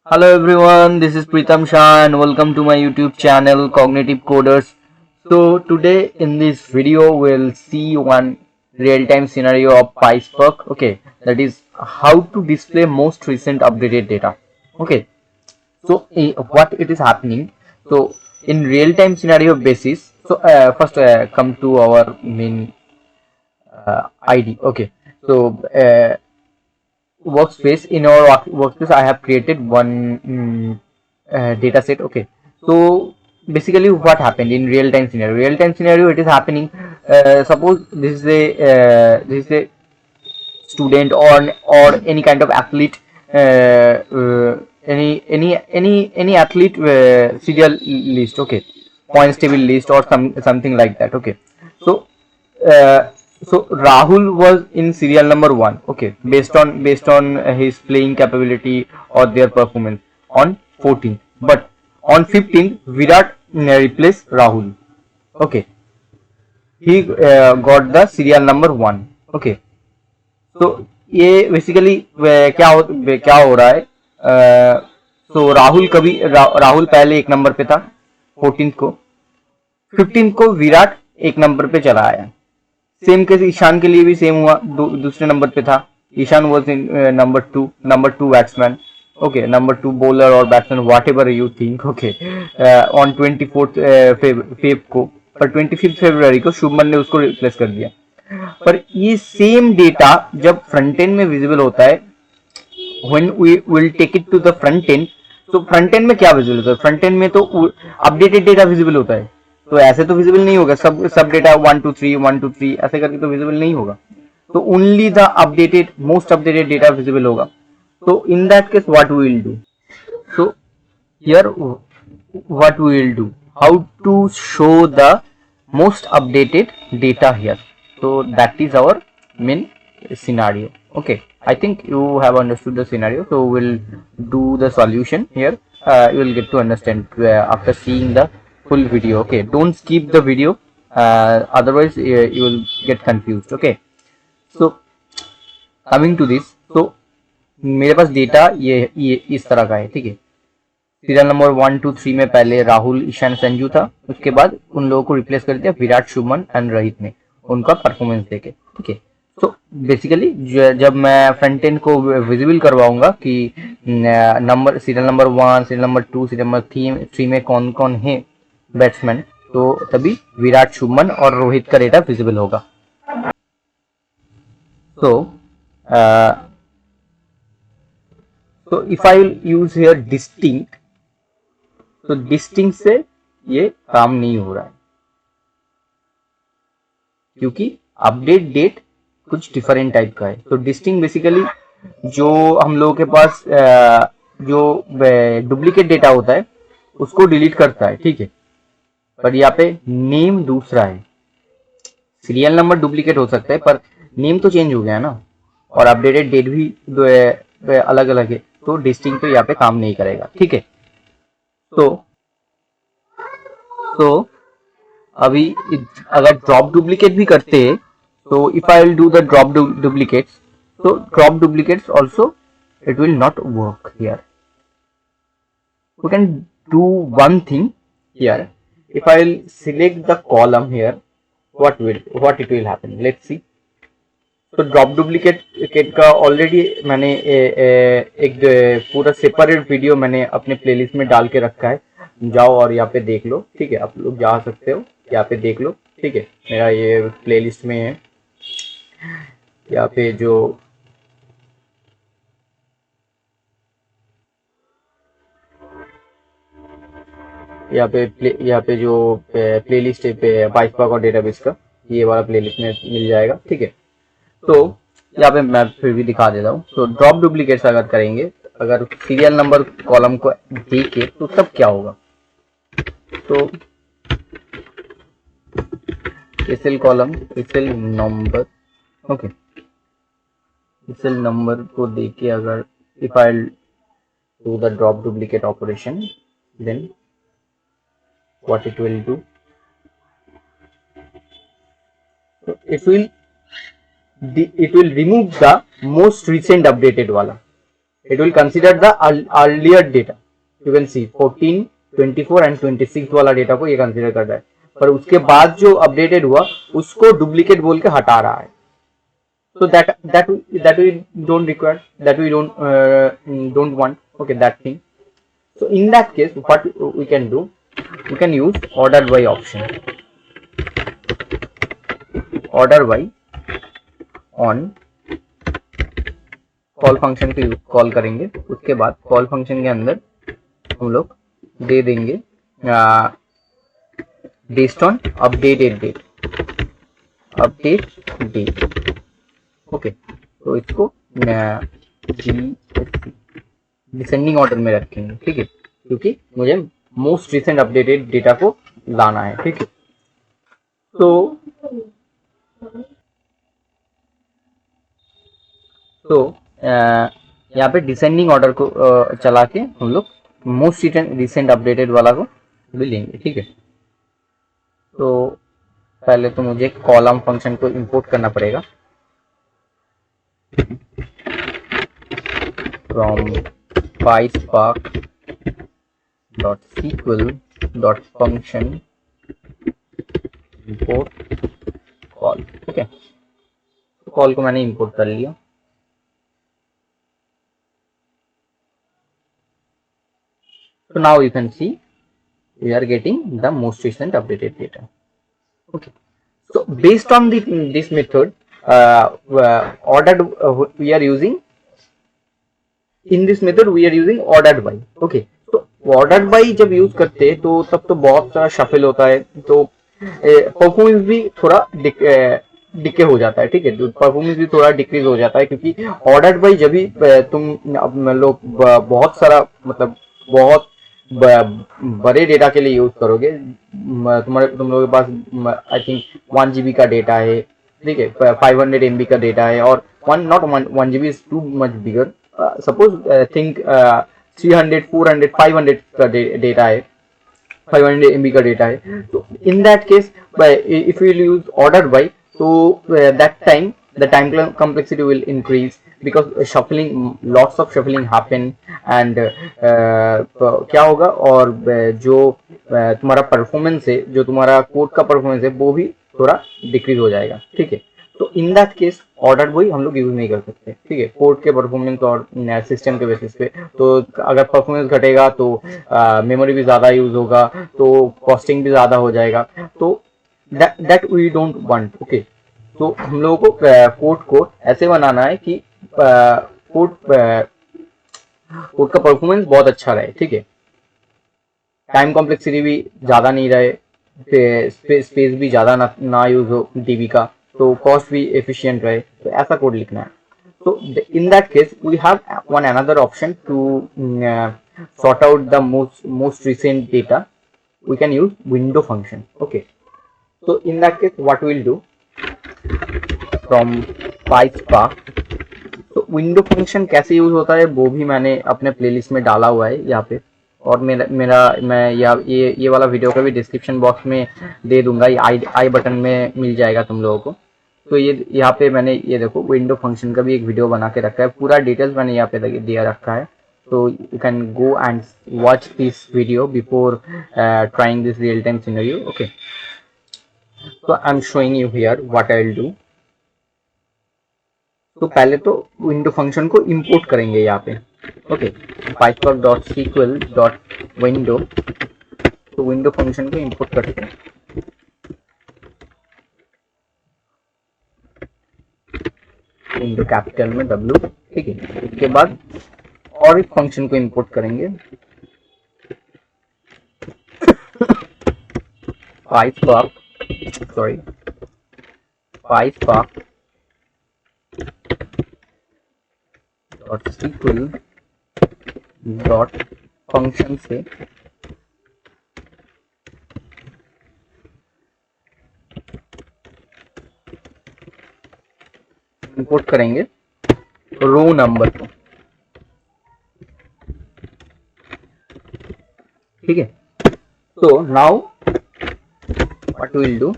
Hello everyone, this is Pritam Shah and welcome to my YouTube channel Cognitive Coders. So today in this video we'll see one real-time scenario of PySpark. Okay, that is how to display most recent updated data. Okay, so what it is happening. So in real-time scenario basis, so first come to our main ID. Okay, so workspace. In our workspace I have created one data set. Okay, so basically what happened in real time scenario it is happening. Suppose this is a student or any kind of athlete, any athlete serial list. Okay, points table list or something like that. Okay, so uh, so Rahul was in serial number 1. Okay, based on his playing capability or their performance on 14th, but on 15th Virat replaced Rahul. Okay, he got the serial number 1. Okay, तो ये basically क्या हो रहा है। राहुल राहुल पहले एक number पे था 14 को, 15 को विराट एक नंबर पे चला आया। सेम केस ईशान के लिए भी सेम हुआ, दूसरे नंबर पे था। Ishan was in number two batsman. Okay, number two bowler और batsman, whatever you think. Okay, on 24 Feb को, पर 25 फरवरी को शुभमन ने उसको रिप्लेस कर दिया। पर ये सेम डेटा जब फ्रंट एंड में विजिबल होता है, when we will take it to the front end, तो फ्रंट एंड में क्या विजिबल होता है? फ्रंट एंड में तो अपडेटेड डेटा विजिबल होता है। तो ऐसे तो विजिबल नहीं होगा, सब डेटा 1 2 3 ऐसे करके तो विजिबल नहीं होगा। तो only the updated, most updated data visible होगा। तो in that case what we will do, so here what we will do, how to show the most updated data here. So that is our main scenario. Okay, I think you have understood the scenario, so we'll do the solution here. You will get to understand after seeing the full video. Okay, don't skip the video, otherwise you will get confused. Okay, so coming to this, so मेरे पास data ये इस तरह का है। ठीक है, serial number 1 2 3 में पहले राहुल, ईशान, संजू था। उसके बाद उन लोगों को रिप्लेस कर दिया विराट, शुभमन एंड रोहित ने, उनका परफॉर्मेंस देके। ठीक है, तो बेसिकली जब मैं फ्रंट एंड को विजिबल करवाऊंगा कि number serial number 1, serial number 2, serial number 3 में कौन कौन है बैट्समैन, तो तभी विराट, शुभमन और रोहित का डेटा विजिबल होगा। तो if I will use here distinct, तो डिस्टिंक्ट से ये काम नहीं हो रहा है, क्योंकि अपडेट डेट कुछ डिफरेंट टाइप का है। तो डिस्टिंक्ट बेसिकली जो हम लोगों के पास जो डुप्लीकेट डेटा होता है उसको डिलीट करता है। ठीक है, पर यहाँ पे नेम दूसरा है। सीरियल नंबर डुप्लीकेट हो सकता है पर नेम तो चेंज हो गया है ना, और अपडेटेड डेट भी अलग अलग है, तो डिस्टिंक्ट तो यहाँ पे काम नहीं करेगा। ठीक है, तो अभी अगर ड्रॉप डुप्लीकेट भी करते हैं, तो if I will do the drop duplicates, तो drop duplicates also it will not work here. We can do one thing here. If I will select the column here, what it will happen, let's see. तो drop duplicate का already मैंने एक पूरा separate video मैंने अपने playlist में डाल के रखा है, जाओ और यहाँ पे देख लो। ठीक है, आप लोग जा सकते हो, यहाँ पे देख लो। ठीक है, मेरा ये प्लेलिस्ट में है। यहाँ पे जो यहाँ पे जो प्लेलिस्ट है पाइस्पार्क और डेटाबेस का, ये वाला प्लेलिस्ट में मिल जाएगा। ठीक है, तो यहाँ पे मैं फिर भी दिखा देता हूँ। तो ड्रॉप डुप्लीकेट्स अगर करेंगे, अगर सीरियल नंबर कॉलम को देखे तो तब क्या होगा। तो SL column, SL number, okay, SL number को देके अगर if I do the drop duplicate operation, then what it will do, so it will remove the most recent updated वाला। It will consider the earlier data. You can see 14, 24 and 26 वाला data को ये consider कर रहा है, पर उसके बाद जो अपडेटेड हुआ उसको डुप्लीकेट बोल के हटा रहा है. So that we don't require, that we don't want. Okay, that thing. So in that case, what we can do, we can use order by option. Order by on call function को call करेंगे. उसके बाद call function के अंदर हम लोग दे देंगे based on updated date, update date. Okay, तो इसको डिसेंडिंग ऑर्डर में रखेंगे. ठीक है, क्योंकि मुझे मोस्ट रिसेंट अपडेटेड डेटा को लाना है. ठीक है, तो यहाँ पे डिसेंडिंग ऑर्डर को चला के हम लोग मोस्ट रिसेंट अपडेटेड वाला को भी लेंगे. ठीक है, तो पहले तो मुझे कॉलम फंक्शन को इंपोर्ट करना पड़ेगा. from PySpark dot SQL dot function import call. Okay, call को मैंने इंपोर्ट कर लिया. So now you can see we are getting the most recent updated data. Okay, so based on this method, ordered we are using, in this method we are using ordered by. Okay, तो ordered by जब use करते हैं तो तब तो बहुत सारा shuffle होता है, तो परफॉर्मेंस भी थोड़ा डिके हो जाता है. ठीक है, परफॉर्मेंस भी थोड़ा डिक्रीज हो जाता है, क्योंकि ऑर्डर्ड बाई जब भी तुम लोग बहुत सारा मतलब बहुत बड़े डेटा के लिए यूज करोगे, तुम लोगों के पास आई थिंक 1 GB का डेटा है. ठीक है, 500 MB का डेटा है, और 1 GB is too much bigger. Suppose think 300, 400, 500 का डेटा है, 500 MB का डेटा है. तो in that case if you use order by, तो that time the time complexity will increase because shuffling, lots of shuffling happen, and क्या होगा, और जो तुम्हारा परफॉर्मेंस है, जो तुम्हारा कोड का परफॉर्मेंस है, वो भी थोड़ा डिक्रीज हो जाएगा. ठीक है, तो in that case order boy हम लोग यूज नहीं कर सकते. ठीक है, कोड के परफॉर्मेंस और सिस्टम के बेसिस पे, तो अगर परफॉर्मेंस घटेगा तो मेमोरी भी ज़्यादा यूज होगा, तो कॉस्टिंग भी ज़्यादा हो जाएगा. तो that we don't want. Okay, तो हम लोगों को कोड को ऐसे बनाना है कि कोड का परफॉर्मेंस बहुत अच्छा रहे. ठीक है, टाइम कॉम्प्लेक्सिटी भी ज़्यादा नहीं रहे, स्पेस भी ज़्यादा ना यूज हो डीबी का, तो कॉस्ट भी एफिशिएंट रहे. तो ऐसा कोड लिखना है. तो in that case we have one another option to sort out the most recent data. We can use window function. Okay, so in that case what we'll do from PySpark, तो window function कैसे use होता है वो भी मैंने अपने playlist में डाला हुआ है यहाँ पे, और मैं ये वाला वीडियो का भी डिस्क्रिप्शन बॉक्स में दे दूंगा, ये आई बटन में मिल जाएगा तुम लोगों को. तो ये यहाँ पे मैंने ये देखो विंडो फंक्शन का भी एक वीडियो बना के रखा है, पूरा डिटेल्स मैंने यहाँ पे दिया रखा है. So you can go and watch this video before trying this real time scenario. Okay, so I'm showing you here what I'll do. तो पहले तो विंडो फंक्शन को इंपोर्ट करेंगे यहाँ पे. ओके, PySpark.SQL.window, तो विंडो फंक्शन को इंपोर्ट करते हैं. विंडो कैपिटल में W. ठीक है, उसके बाद और एक फंक्शन को इंपोर्ट करेंगे, PySpark dot SQL dot function से इंपोर्ट करेंगे रो नंबर को. ठीक है, so now what we'll do,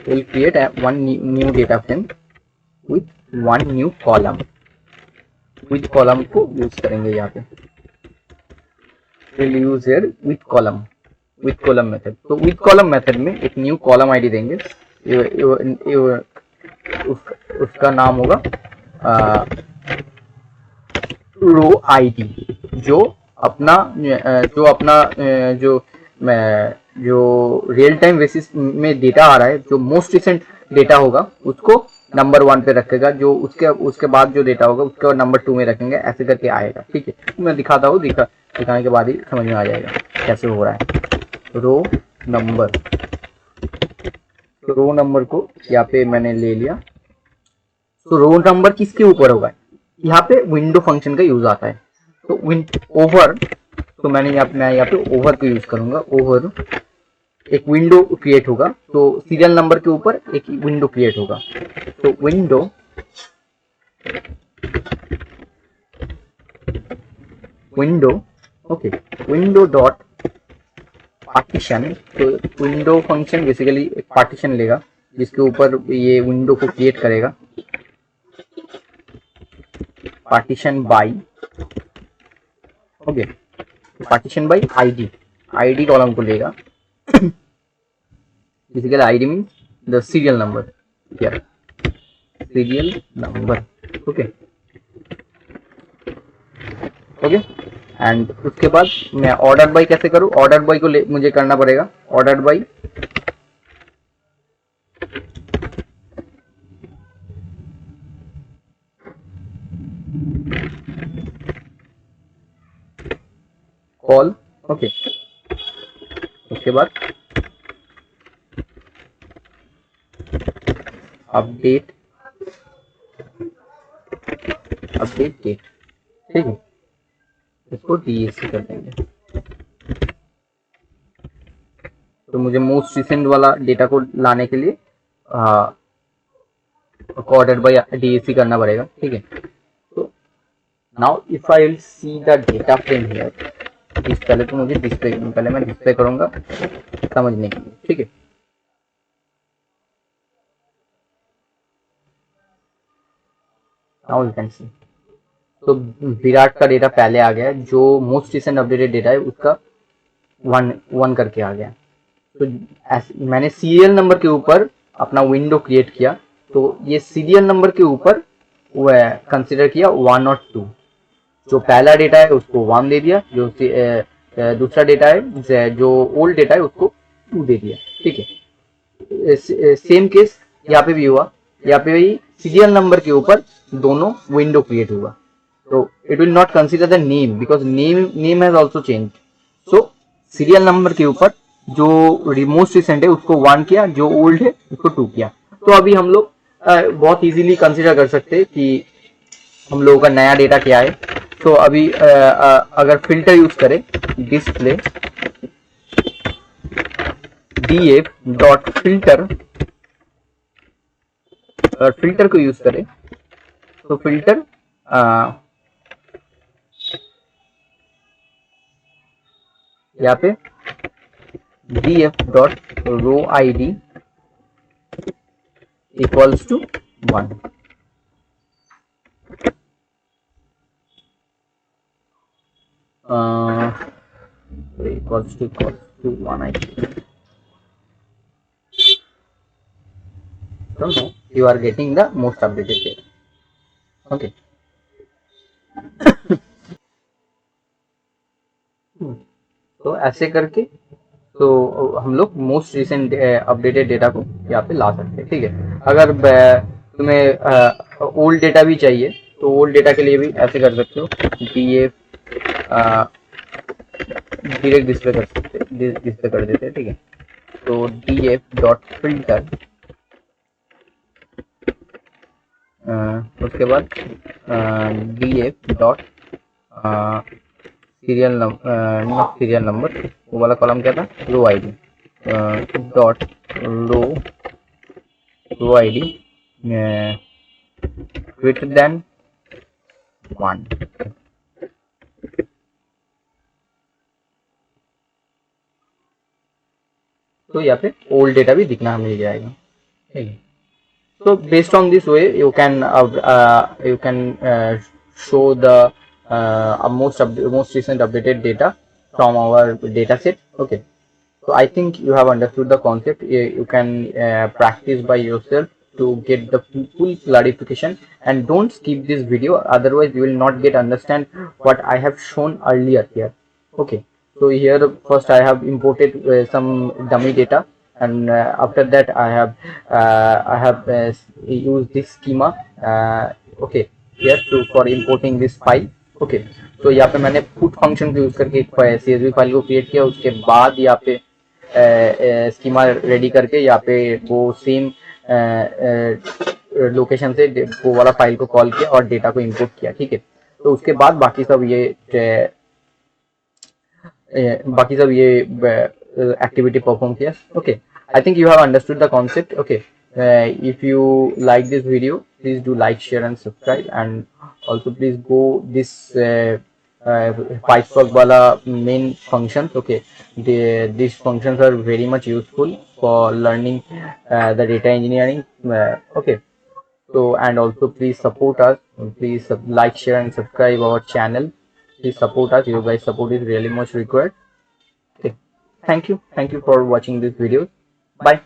we'll create one new data frame with one new column. With column को यूज करेंगे यहाँ पे, will use here with column method. तो विद कॉलम मेथड में एक न्यू कॉलम आईडी देंगे, उसका नाम होगा रो आईडी, जो अपना जो रियल टाइम बेसिस में डेटा आ रहा है, जो मोस्ट रिसेंट डेटा होगा उसको नंबर 1 पे रखेगा, जो उसके बाद जो डेटा होगा उसको नंबर 2 में रखेंगे, ऐसे करके आएगा। ठीक है, मैं दिखाता हूँ, दिखाने के बाद ही समझ में आ जाएगा कैसे हो रहा है। रो नंबर को यहाँ पे मैंने ले लिया। तो रो नंबर किसके ऊपर होगा, यहाँ पे विंडो फंक्शन का यूज आता है। तो ओवर, तो मैं यहाँ पे ओवर को यूज करूंगा। ओवर एक विंडो क्रिएट होगा, तो सीरियल नंबर के ऊपर एक विंडो क्रिएट होगा। तो विंडो डॉट पार्टीशन। तो विंडो फंक्शन बेसिकली एक पार्टीशन लेगा जिसके ऊपर ये विंडो को क्रिएट करेगा, partition by, okay, partition by ID column को लेगा। Basically ID means the serial number, okay. And उसके बाद मैं ऑर्डर बाई कैसे करूं, ऑर्डर बाई को मुझे करना पड़ेगा, ऑर्डर बाई कॉल, ओके। उसके बाद अपडेट डेट, ठीक है, इसको डीएससी कर देंगे। तो मुझे मोस्ट रिसेंट वाला डेटा को लाने के लिए ऑर्डर बाय डीएससी करना पड़ेगा, ठीक है। तो now if I will see the data frame here, पहले तो मुझे पहले मैं डिस्प्ले करूंगा समझने के लिए, ठीक है। नाउ यू कैन सी, तो विराट का डेटा पहले आ गया है, जो मोस्ट रिसेंट अपडेटेड डेटा है उसका 1 करके आ गया। तो मैंने सीरियल नंबर के ऊपर अपना विंडो क्रिएट किया, तो ये सीरियल नंबर के ऊपर कंसिडर किया 1 और 2। जो पहला डेटा है उसको 1 दे दिया, जो दूसरा डेटा है, जो ओल्ड डेटा है उसको 2 दे दिया, ठीक है। सेम केस यहाँ पे भी हुआ, यहाँ पे भी सीरियल नंबर के ऊपर दोनों विंडो क्रिएट हुआ। तो it will not consider the name because name has also change. So serial number के ऊपर जो मोस्ट रिसेंट है उसको 1 किया, जो ओल्ड है उसको 2 किया। तो अभी हम लोग बहुत इजीली कंसिडर कर सकते हैं कि हम लोगों का नया डेटा क्या है। तो अभी अगर फिल्टर यूज करें, display df dot filter, filter को यूज करें तो फिल्टर यहाँ पे df dot row ID equals to 1, equals to 1 I don't know, you are getting the most updated data, okay. तो ऐसे करके तो हम लोग मोस्ट रिसेंट अपडेटेड डेटा को यहाँ पे ला सकते हैं, ठीक है। अगर तुम्हें ओल्ड डेटा भी चाहिए तो ओल्ड डेटा के लिए भी ऐसे कर सकते हो, df डायरेक्ट डिस्प्ले कर देते हैं, ठीक है। तो df डॉट फिल्टर, उसके बाद df डॉट सीरियल नंबर, वो वाला कॉलम क्या था, row ID dot row ID greater than 1। तो यहाँ पे ओल्ड डेटा भी दिखना मिल जाएगा, ठीक है। So based on this way you can show the most recent updated data from our data set. Okay, so I think you have understood the concept. You can practice by yourself to get the full clarification, and don't skip this video, otherwise you will not get understand what I have shown earlier here. Okay, so here first I have imported some dummy data, and after that I have used this schema. Okay, here to for importing this file. Okay, तो यहाँ पे मैंने put function को use करके एक CSV file को create किया, उसके बाद यहाँ पे स्कीमा रेडी करके यहाँ पे वो सेम लोकेशन से वो वाला फाइल को कॉल किया और डेटा को इंपोर्ट किया। ठीक है, तो उसके बाद बाकी सब ये एक्टिविटी परफॉर्म किया। Okay, I think you have understood the concept. Okay, if you like this video, please do like, share and subscribe, and also please go this PySpark wala main functions. Okay, these functions are very much useful for learning the data engineering. Okay, so and also please support us, please like, share and subscribe our channel. Please support us, your guys support is really much required. Okay, thank you for watching this video. Bye.